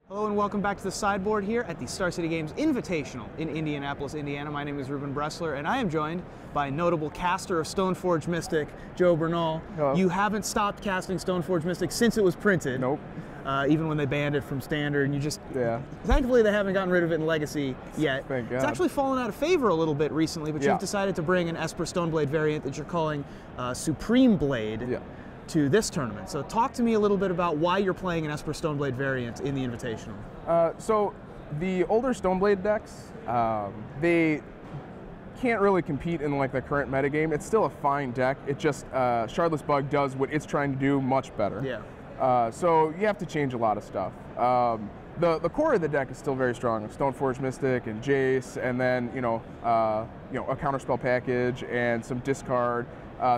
Hello and welcome back to the Sideboard here at the Star City Games Invitational in Indianapolis, Indiana. My name is Ruben Bressler and I am joined by notable caster of Stoneforge Mystic, Joe Bernal. Hello. You haven't stopped casting Stoneforge Mystic since it was printed. Nope. Even when they banned it from Standard, and you just... Yeah. Thankfully they haven't gotten rid of it in Legacy yet. Thank God. It's actually fallen out of favor a little bit recently, but you've decided to bring an Esper Stoneblade variant that you're calling Supreme Blade. To this tournament. So talk to me a little bit about why you're playing an Esper Stoneblade variant in the Invitational. So the older Stoneblade decks, they can't really compete in like the current metagame. It's still a fine deck. It just, Shardless Bug does what it's trying to do much better. Yeah. So you have to change a lot of stuff. The core of the deck is still very strong. Stoneforge Mystic and Jace, and then a counterspell package and some discard.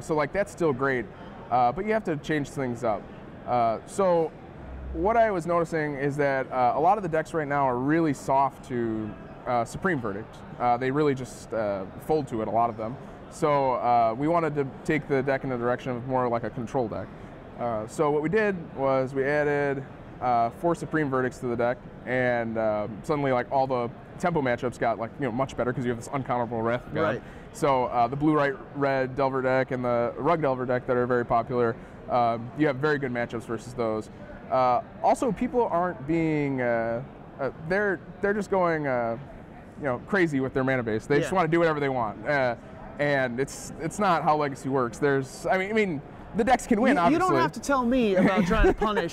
So like that's still great. But you have to change things up. So what I was noticing is that a lot of the decks right now are really soft to Supreme Verdict. They really just fold to it, a lot of them. So we wanted to take the deck in the direction of more like a control deck. So what we did was we added 4 Supreme Verdicts to the deck, and suddenly like all the tempo matchups got like much better because you have this uncountable Wrath God. Right. So the blue-red Delver deck and the Rug Delver deck that are very popular, you have very good matchups versus those. Also, people aren't being they're just going crazy with their mana base. They just want to do whatever they want, and it's not how Legacy works. I mean the decks can win. Obviously, you don't have to tell me about trying to punish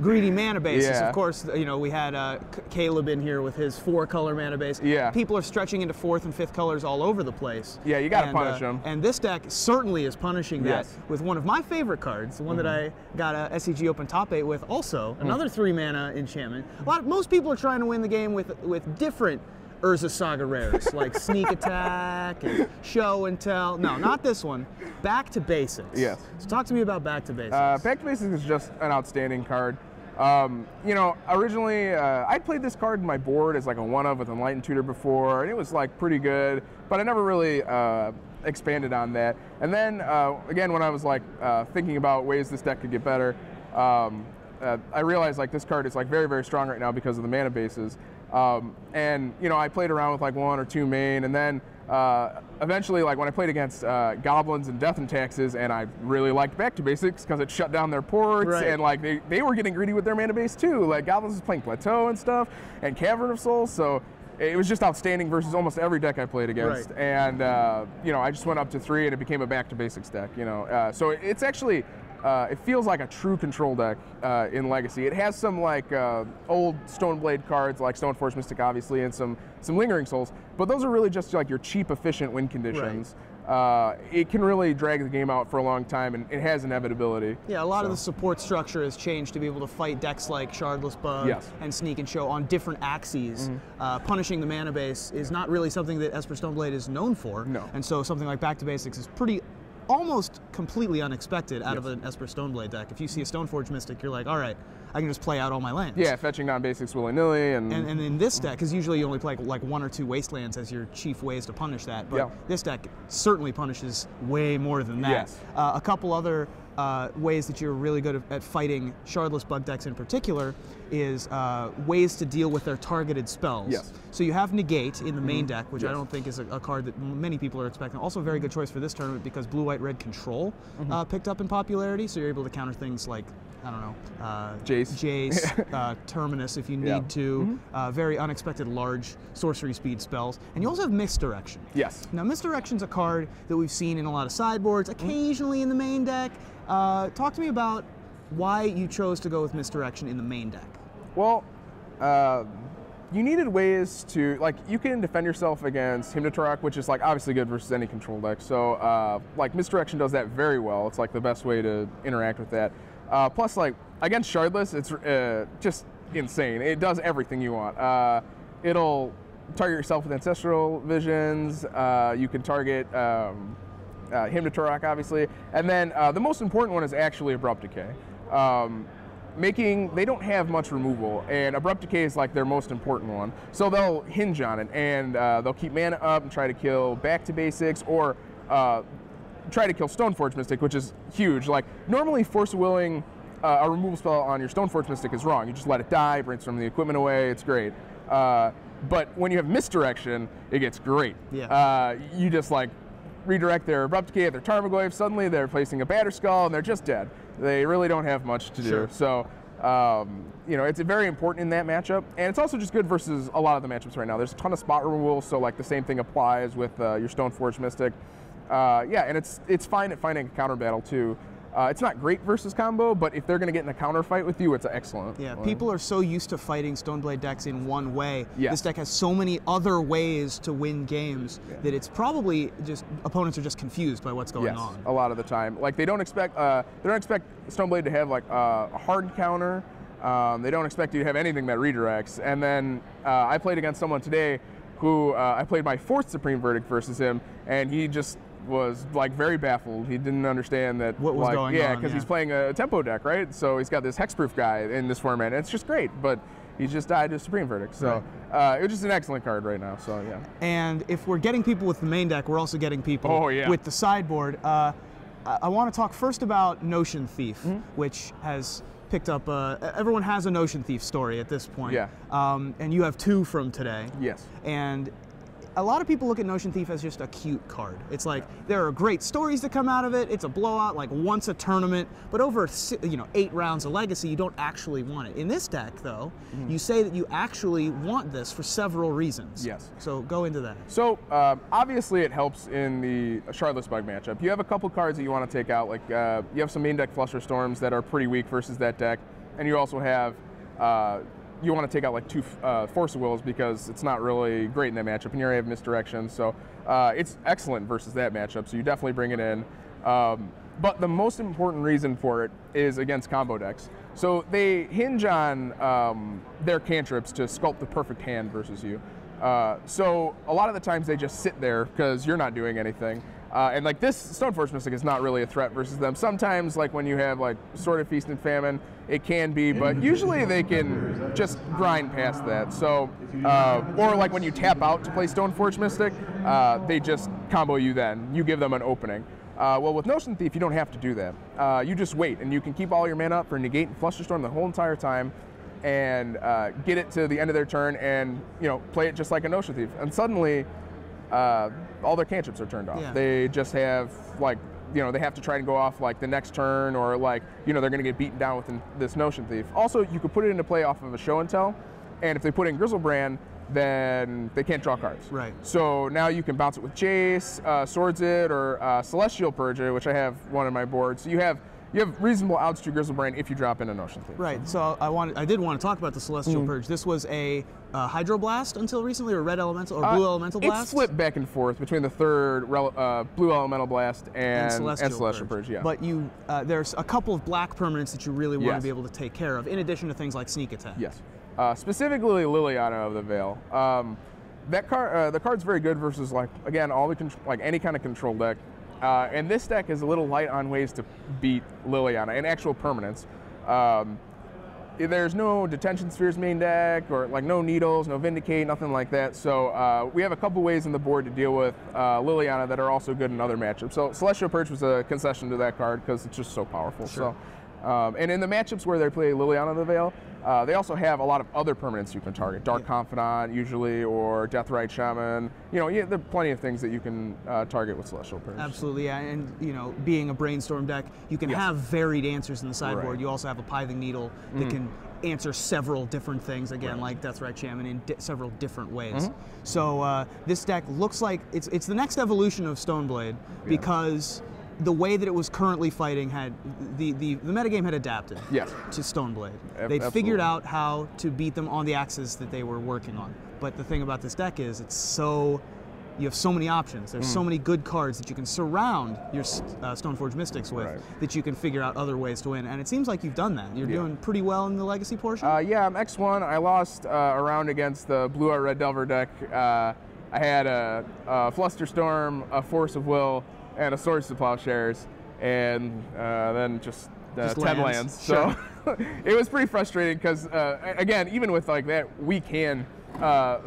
greedy mana bases. Yeah. Of course, we had Caleb in here with his 4-color mana base. Yeah. People are stretching into 4th and 5th colors all over the place. Yeah, you got to punish them. And this deck certainly is punishing that with one of my favorite cards, the one that I got a SCG Open Top 8 with, also another 3-mana enchantment. Most people are trying to win the game with different Urza Saga rares, like Sneak Attack and Show and Tell. No, not this one. Back to Basics. Yes. So talk to me about Back to Basics. Back to Basics is just an outstanding card. Originally I played this card in my board as like a 1-of with Enlightened Tutor before, and it was like pretty good, but I never really expanded on that. And then again, when I was like thinking about ways this deck could get better, I realized like this card is like very, very strong right now because of the mana bases. And I played around with like 1 or 2 main, and then eventually, like when I played against Goblins and Death and Taxes, and I really liked Back to Basics because it shut down their ports, and like they were getting greedy with their mana base too. Like Goblins was playing Plateau and stuff, and Cavern of Souls, so it was just outstanding versus almost every deck I played against. And I just went up to 3, and it became a Back to Basics deck. So it's actually. It feels like a true control deck in Legacy. It has some like old Stoneblade cards like Stoneforge Mystic, obviously, and some Lingering Souls, but those are really just like your cheap, efficient win conditions. It can really drag the game out for a long time, and it has inevitability. Yeah, a lot of the support structure has changed to be able to fight decks like Shardless Bug and Sneak and Show on different axes. Punishing the mana base is not really something that Esper Stoneblade is known for. No. And so something like Back to Basics is almost completely unexpected out of an Esper Stoneblade deck. If you see a Stoneforge Mystic, you're like, all right, I can just play out all my lands. Yeah, fetching down basics willy-nilly. And in this deck, because usually you only play like 1 or 2 Wastelands as your chief ways to punish that, but this deck certainly punishes way more than that. Yes. A couple other ways that you're really good at fighting Shardless Bug decks in particular is ways to deal with their targeted spells. Yes. So you have Negate in the main deck, which I don't think is a card that many people are expecting. Also a very good choice for this tournament because Blue-White-Red Control picked up in popularity, so you're able to counter things like, I don't know, Jace, Terminus if you need to, very unexpected large sorcery speed spells. And you also have Misdirection. Yes. Now Misdirection's a card that we've seen in a lot of sideboards, occasionally in the main deck. Talk to me about why you chose to go with Misdirection in the main deck. Well, you needed ways to, like, you can defend yourself against Hymn to Torok, which is like obviously good versus any control deck. So like Misdirection does that very well. It's like the best way to interact with that. Plus, like against Shardless, it's just insane. It does everything you want. It'll target yourself with Ancestral Visions. You can target Hymn to Torok, obviously, and then the most important one is actually Abrupt Decay. They don't have much removal, and Abrupt Decay is like their most important one. So they'll hinge on it, and they'll keep mana up and try to kill Back to Basics, or try to kill Stoneforge Mystic, which is huge. Like normally Force of Willing a removal spell on your Stoneforge Mystic is wrong. You just let it die, brainstorm the equipment away, it's great. But when you have misdirection, it gets great. Yeah. You just like redirect their Abrupt Decay at their Tarmogoyf, suddenly they're placing a Batterskull and they're just dead. They really don't have much to do. Sure. So, you know, it's very important in that matchup, and it's also just good versus a lot of the matchups right now. There's a ton of spot removal, so like the same thing applies with your Stoneforge Mystic. Yeah, and it's fine at finding a counter battle too. It's not great versus combo, but if they're going to get in a counter fight with you, it's excellent. Yeah, people are so used to fighting Stoneblade decks in one way. Yes. This deck has so many other ways to win games that it's probably just opponents are just confused by what's going on. A lot of the time. Like they don't expect Stoneblade to have like a hard counter. They don't expect you to have anything that redirects. And then I played against someone today who I played my 4th Supreme Verdict versus him, and he just was like very baffled. He didn't understand that what was going on. Yeah, because he's playing a tempo deck, right? So he's got this hexproof guy in this format, and it's just great. But he just died to Supreme Verdict. So it was just an excellent card right now. So yeah. And if we're getting people with the main deck, we're also getting people with the sideboard. I want to talk first about Notion Thief, which has picked up. Everyone has a Notion Thief story at this point. Yeah. And you have 2 from today. Yes. And a lot of people look at Notion Thief as just a cute card. It's like there are great stories that come out of it. It's a blowout like once a tournament, but over 8 rounds of Legacy, you don't actually want it. In this deck, though, you say that you actually want this for several reasons. Yes. So go into that. So obviously it helps in the Shardless Bug matchup. You have a couple cards that you want to take out. Like you have some main deck Flusterstorms that are pretty weak versus that deck, and you also have you want to take out like 2 Force of Wills because it's not really great in that matchup, and you already have misdirection. So it's excellent versus that matchup, so you definitely bring it in. But the most important reason for it is against combo decks. So they hinge on their cantrips to sculpt the perfect hand versus you. So a lot of the times they just sit there because you're not doing anything. And like this Stoneforge Mystic is not really a threat versus them. Sometimes, like when you have like Sword of Feast and Famine, it can be, but usually they can just grind past that. So, or like when you tap out to play Stoneforge Mystic, they just combo you then. You give them an opening. Well, with Notion Thief, you don't have to do that. You just wait, and you can keep all your mana up for Negate and Flusterstorm the whole entire time, and get it to the end of their turn, and play it just like a Notion Thief. And suddenly, all their cantrips are turned off. Yeah. They just have like, they have to try and go off like the next turn, or like, they're going to get beaten down with this Notion Thief. Also, you could put it into play off of a Show and Tell, and if they put in Grizzlebrand, then they can't draw cards. Right. So now you can bounce it with Jace, Swords It, or Celestial Purge, which I have one on my board. So you have reasonable outs to Grizzlebrand if you drop in a Notion Thief. Right. So I did want to talk about the Celestial Purge. This was a Hydroblast until recently, or Red Elemental, or Blue Elemental Blast? It's flipped back and forth between the third Blue Elemental Blast and Celestial Purge. Yeah. But there's a couple of black permanents that you really want to be able to take care of, in addition to things like Sneak Attack. Yes. Specifically Liliana of the Veil. The card's very good versus all any kind of control deck. And this deck is a little light on ways to beat Liliana and actual permanents. There's no Detention Spheres main deck, or no Needles, no Vindicate, nothing like that. So we have a couple ways in the board to deal with Liliana that are also good in other matchups. So Celestial Purge was a concession to that card because it's just so powerful. Sure. So, and in the matchups where they play Liliana of the Veil, they also have a lot of other permanents you can target. Dark Confidant, usually, or Deathrite Shaman. There are plenty of things that you can target with Celestial Purge. Absolutely, yeah. And, being a Brainstorm deck, you can have varied answers in the sideboard. Right. You also have a Pithing Needle that can answer several different things, again, like Deathrite Shaman in several different ways. So this deck looks like it's the next evolution of Stoneblade, because the way that it was currently fighting had the metagame had adapted to Stoneblade. They figured out how to beat them on the axes that they were working on. But the thing about this deck is you have so many options. There's so many good cards that you can surround your Stoneforge Mystics with, that you can figure out other ways to win. And it seems like you've done that. You're doing pretty well in the Legacy portion. Yeah, I'm X1. I lost a round against the Blue-White Red Delver deck. I had a Flusterstorm, a Force of Will, and a Swords to Plowshares, and then just 10 lands. Sure. So it was pretty frustrating because, again, even with that weak hand,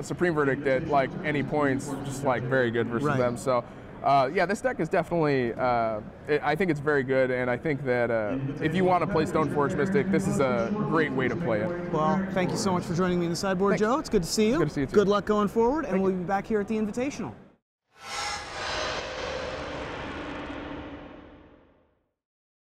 Supreme Verdict at any points, just very good versus them. So yeah, this deck is definitely, I think it's very good, and I think that if you want to play Stoneforge Mystic, this is a great way to play it. Well, thank you so much for joining me in the Sideboard, Joe. It's good to see you. Good to see you too. Good luck going forward, and we'll be back here at the Invitational.